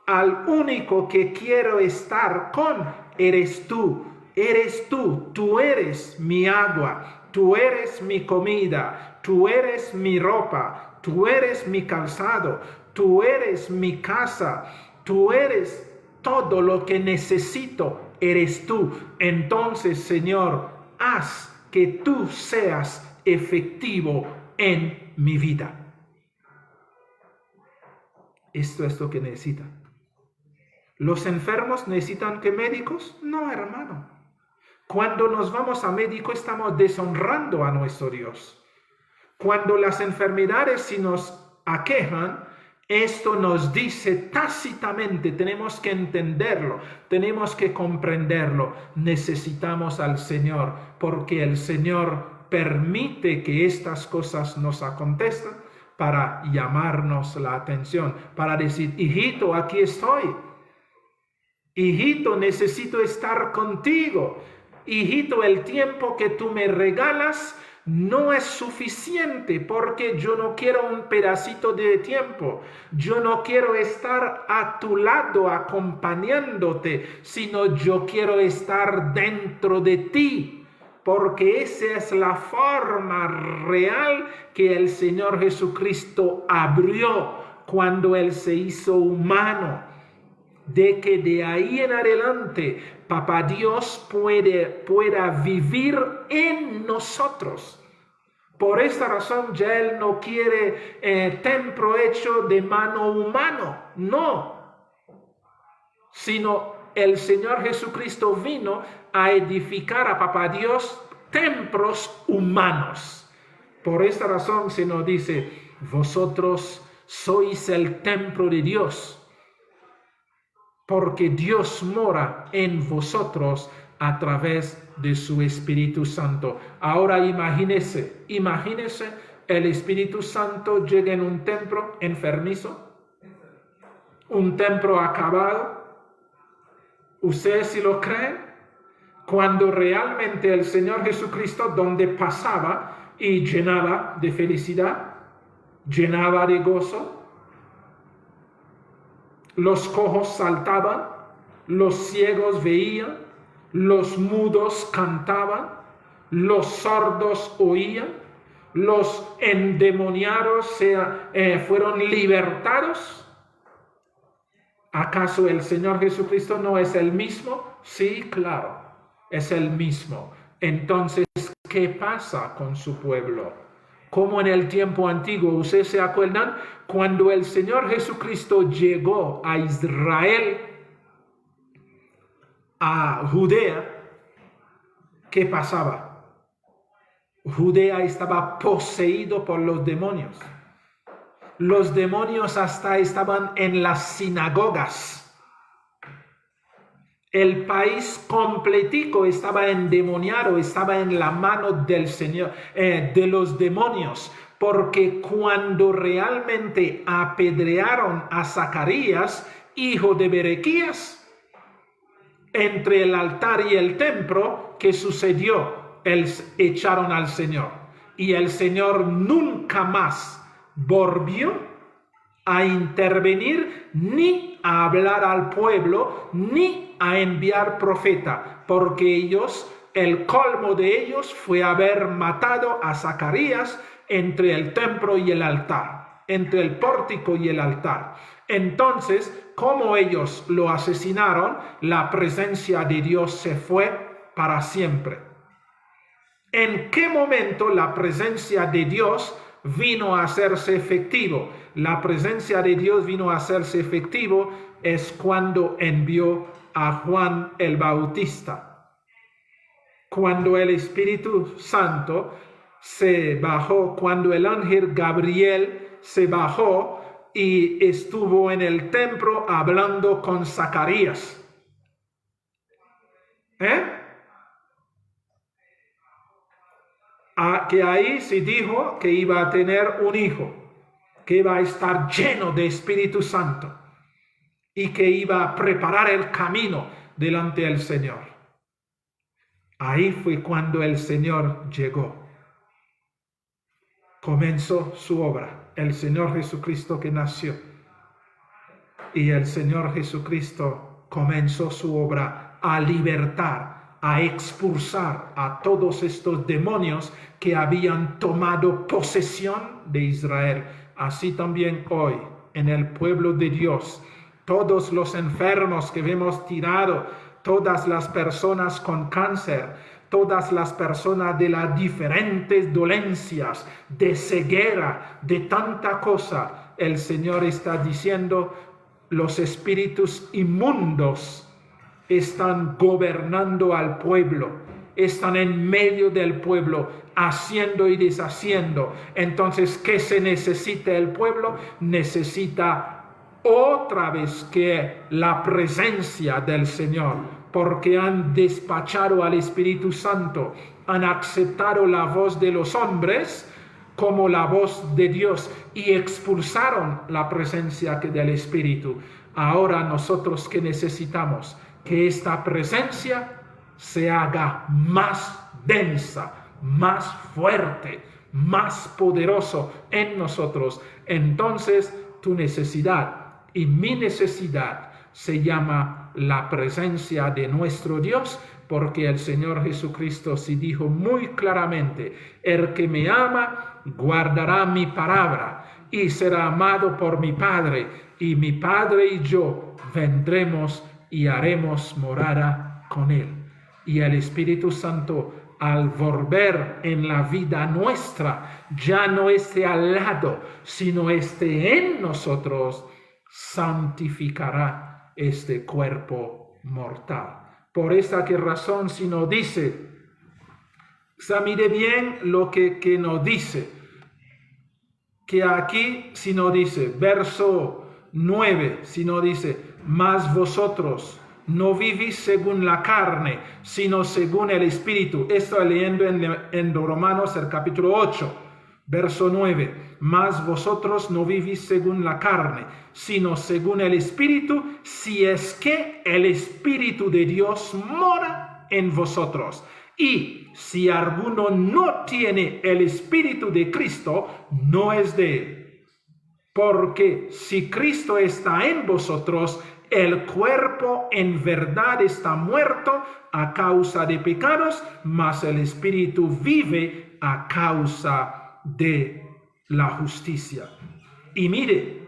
Al único que quiero estar con eres tú. Eres tú. Tú eres mi agua. Tú eres mi comida. Tú eres mi ropa. Tú eres mi calzado. Tú eres mi casa. Tú eres todo lo que necesito. Eres tú. Entonces, Señor, haz que tú seas efectivo en mi vida. Esto es lo que necesita. ¿Los enfermos necesitan que médicos? No, hermano. Cuando nos vamos a médico estamos deshonrando a nuestro Dios. Cuando las enfermedades si nos aquejan, esto nos dice tácitamente, tenemos que entenderlo, tenemos que comprenderlo. Necesitamos al Señor, porque el Señor permite que estas cosas nos acontezcan para llamarnos la atención, para decir, hijito, aquí estoy. Hijito, necesito estar contigo. Hijito, el tiempo que tú me regalas no es suficiente, porque yo no quiero un pedacito de tiempo. Yo no quiero estar a tu lado acompañándote, sino yo quiero estar dentro de ti, porque esa es la forma real que el Señor Jesucristo abrió cuando Él se hizo humano. De que de ahí en adelante Papá Dios pueda vivir en nosotros. Por esta razón ya Él no quiere templo hecho de mano humana, no, sino el Señor Jesucristo vino a edificar a Papá Dios templos humanos. Por esta razón se nos dice, vosotros sois el templo de Dios, porque Dios mora en vosotros a través de su Espíritu Santo. Ahora imagínese el Espíritu Santo llega en un templo enfermizo, un templo acabado. ¿Ustedes sí lo creen? Cuando realmente el Señor Jesucristo donde pasaba y llenaba de felicidad, llenaba de gozo, los cojos saltaban, los ciegos veían, los mudos cantaban, los sordos oían, los endemoniados fueron libertados. ¿Acaso el Señor Jesucristo no es el mismo? Sí, claro, es el mismo. Entonces, ¿qué pasa con su pueblo? Como en el tiempo antiguo, ¿ustedes se acuerdan? Cuando el Señor Jesucristo llegó a Israel, a Judea, ¿qué pasaba? Judea estaba poseído por los demonios. Los demonios hasta estaban en las sinagogas. El país completico estaba endemoniado, estaba en la mano del Señor, de los demonios, porque cuando realmente apedrearon a Zacarías, hijo de Berequías, entre el altar y el templo, ¿qué sucedió? Echaron al Señor. Y el Señor nunca más volvió a intervenir, ni a hablar al pueblo, ni a enviar profeta, porque ellos, el colmo de ellos fue haber matado a Zacarías entre el templo y el altar, entre el pórtico y el altar. Entonces, como ellos lo asesinaron, la presencia de Dios se fue para siempre. ¿En qué momento la presencia de Dios vino a hacerse efectivo? La presencia de Dios vino a hacerse efectivo es cuando envió a Juan el Bautista. Cuando el Espíritu Santo se bajó, cuando el ángel Gabriel se bajó y estuvo en el templo hablando con Zacarías. Que ahí se dijo que iba a tener un hijo, que iba a estar lleno de Espíritu Santo y que iba a preparar el camino delante del Señor. Ahí fue cuando el Señor llegó. Comenzó su obra, el Señor Jesucristo que nació. Y el Señor Jesucristo comenzó su obra a libertar, a expulsar a todos estos demonios que habían tomado posesión de Israel. Así también hoy, en el pueblo de Dios, todos los enfermos que vemos tirados, todas las personas con cáncer, todas las personas de las diferentes dolencias, de ceguera, de tanta cosa, el Señor está diciendo, los espíritus inmundos están gobernando al pueblo, están en medio del pueblo, haciendo y deshaciendo. Entonces, ¿qué se necesita el pueblo? Necesita otra vez que la presencia del Señor, porque han despachado al Espíritu Santo, han aceptado la voz de los hombres como la voz de Dios y expulsaron la presencia del Espíritu. Ahora nosotros que necesitamos que esta presencia se haga más densa, más fuerte, más poderoso en nosotros. Entonces tu necesidad y mi necesidad se llama la presencia de nuestro Dios, porque el Señor Jesucristo sí dijo muy claramente, el que me ama guardará mi palabra y será amado por mi Padre, y mi Padre y yo vendremos y haremos morada con él. Y el Espíritu Santo, al volver en la vida nuestra, ya no esté al lado, sino esté en nosotros, santificará este cuerpo mortal. Por esta razón, si nos dice, examine bien lo que nos dice, que aquí si nos dice, verso 9, si nos dice, mas vosotros no vivís según la carne, sino según el Espíritu. Estoy leyendo en Romanos el capítulo 8, verso 9. Mas vosotros no vivís según la carne, sino según el Espíritu, si es que el Espíritu de Dios mora en vosotros. Y si alguno no tiene el Espíritu de Cristo, no es de él. Porque si Cristo está en vosotros, el cuerpo en verdad está muerto a causa de pecados, mas el Espíritu vive a causa de la justicia. Y mire,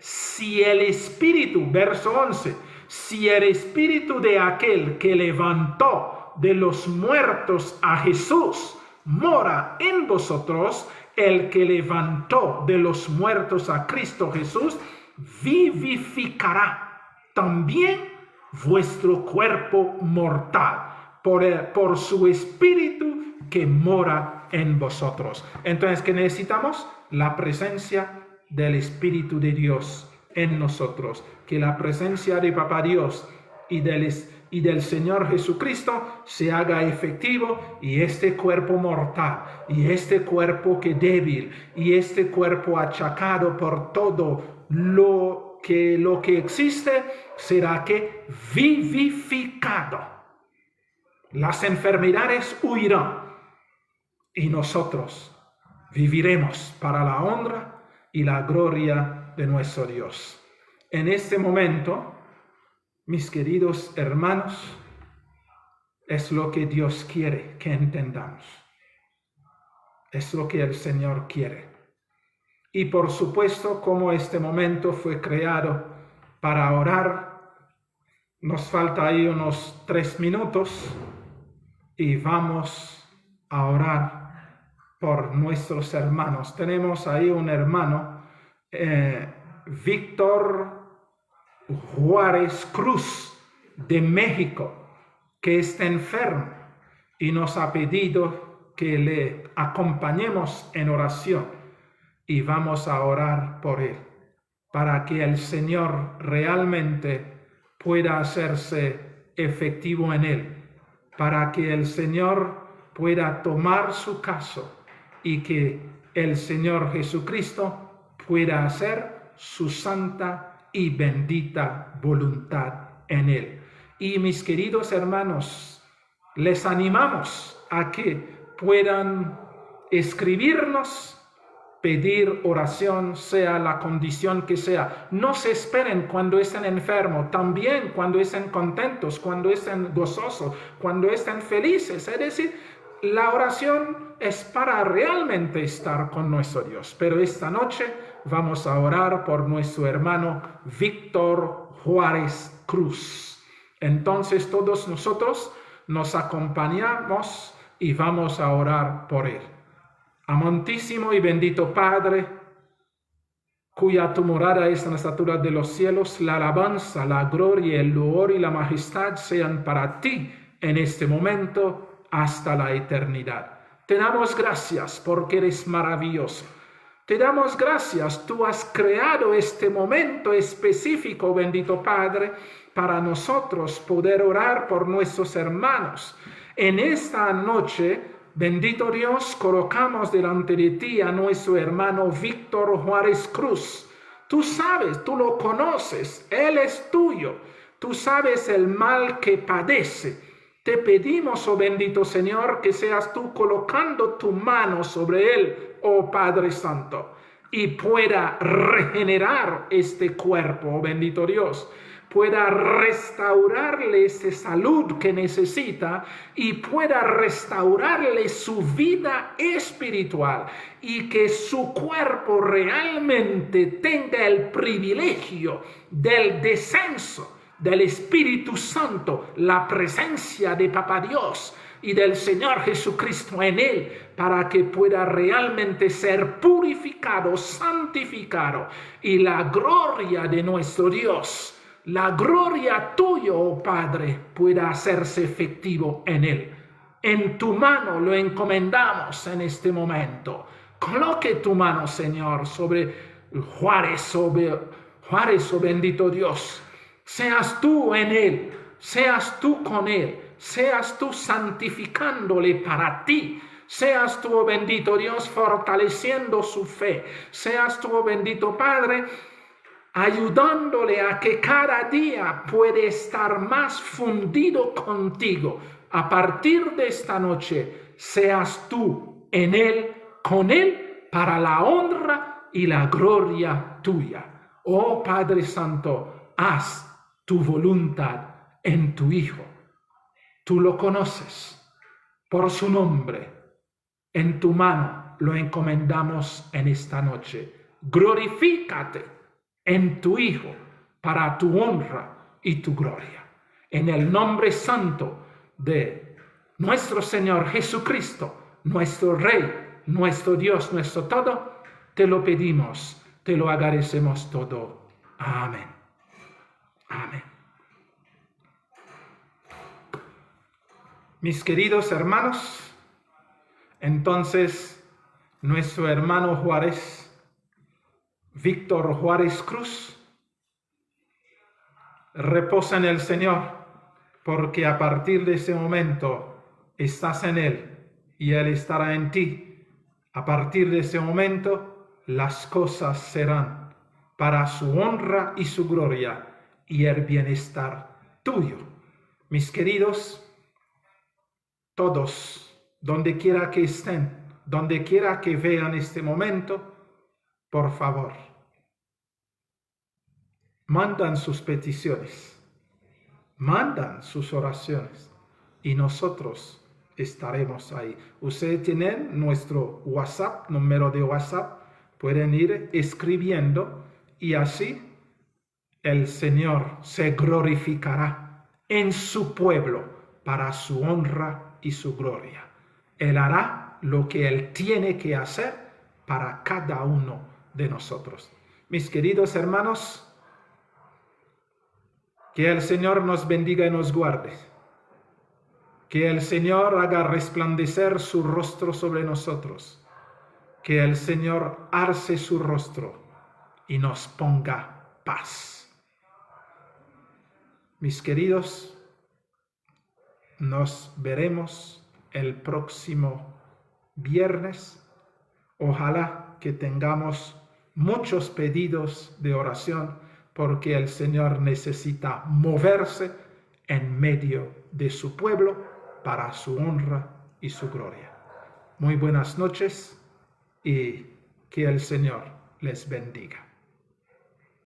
si el espíritu, verso 11, si el espíritu de aquel que levantó de los muertos a Jesús mora en vosotros, el que levantó de los muertos a Cristo Jesús vivificará también vuestro cuerpo mortal por su espíritu que mora en vosotros. Entonces, ¿qué necesitamos? La presencia del Espíritu de Dios en nosotros. Que la presencia de Papá Dios y del Señor Jesucristo se haga efectivo, y este cuerpo mortal, y este cuerpo que débil, y este cuerpo achacado por todo lo que existe, será que vivificado. Las enfermedades huirán y nosotros viviremos para la honra y la gloria de nuestro Dios. En este momento, mis queridos hermanos, es lo que Dios quiere que entendamos. Es lo que el Señor quiere. Y por supuesto, como este momento fue creado para orar, nos falta ahí unos 3 minutos y vamos a orar por nuestros hermanos. Tenemos ahí un hermano, Víctor Juárez Cruz, de México, que está enfermo y nos ha pedido que le acompañemos en oración, y vamos a orar por él para que el Señor realmente pueda hacerse efectivo en él, para que el Señor pueda tomar su caso y que el Señor Jesucristo pueda hacer su santa y bendita voluntad en él. Y mis queridos hermanos, les animamos a que puedan escribirnos, pedir oración, sea la condición que sea. No se esperen cuando estén enfermos, también cuando estén contentos, cuando estén gozosos, cuando estén felices. Es decir, la oración es para realmente estar con nuestro Dios. Pero esta noche vamos a orar por nuestro hermano Víctor Juárez Cruz. Entonces todos nosotros nos acompañamos y vamos a orar por él. Amantísimo y bendito Padre, cuya tu morada es en las alturas de los cielos, la alabanza, la gloria, el loor y la majestad sean para ti en este momento hasta la eternidad. Te damos gracias porque eres maravilloso. Te damos gracias, tú has creado este momento específico, bendito Padre, para nosotros poder orar por nuestros hermanos. En esta noche, bendito Dios, colocamos delante de ti a nuestro hermano Víctor Juárez Cruz. Tú sabes, tú lo conoces, él es tuyo. Tú sabes el mal que padece. Te pedimos, oh bendito Señor, que seas tú colocando tu mano sobre él, oh Padre Santo, y pueda regenerar este cuerpo, oh bendito Dios. Pueda restaurarle esa salud que necesita y pueda restaurarle su vida espiritual, y que su cuerpo realmente tenga el privilegio del descenso del Espíritu Santo, la presencia de Papá Dios y del Señor Jesucristo en él, para que pueda realmente ser purificado, santificado, y la gloria de nuestro Dios, la gloria tuya, oh Padre, pueda hacerse efectivo en él. En tu mano lo encomendamos en este momento. Coloque tu mano, Señor, sobre Juárez, oh bendito Dios. Seas tú en él, seas tú con él, seas tú santificándole para ti. Seas tú, oh bendito Dios, fortaleciendo su fe. Seas tú, oh bendito Padre, ayudándole a que cada día puede estar más fundido contigo. A partir de esta noche, seas tú en él, con él, para la honra y la gloria tuya. Oh Padre Santo, haz tu voluntad en tu Hijo. Tú lo conoces por su nombre. En tu mano lo encomendamos en esta noche. Glorifícate en tu Hijo, para tu honra y tu gloria. En el nombre santo de nuestro Señor Jesucristo, nuestro Rey, nuestro Dios, nuestro todo, te lo pedimos, te lo agradecemos todo. Amén. Amén. Mis queridos hermanos, entonces nuestro hermano Juárez, Víctor Juárez Cruz, reposa en el Señor, porque a partir de ese momento estás en Él y Él estará en ti. A partir de ese momento las cosas serán para su honra y su gloria y el bienestar tuyo. Mis queridos, todos, donde quiera que estén, donde quiera que vean este momento, por favor, mandan sus peticiones, mandan sus oraciones y nosotros estaremos ahí. Ustedes tienen nuestro WhatsApp, número de WhatsApp, pueden ir escribiendo y así el Señor se glorificará en su pueblo para su honra y su gloria. Él hará lo que Él tiene que hacer para cada uno de nosotros. Mis queridos hermanos, que el Señor nos bendiga y nos guarde. Que el Señor haga resplandecer su rostro sobre nosotros. Que el Señor alce su rostro y nos ponga paz. Mis queridos, nos veremos el próximo viernes. Ojalá que tengamos muchos pedidos de oración, porque el Señor necesita moverse en medio de su pueblo para su honra y su gloria. Muy buenas noches y que el Señor les bendiga.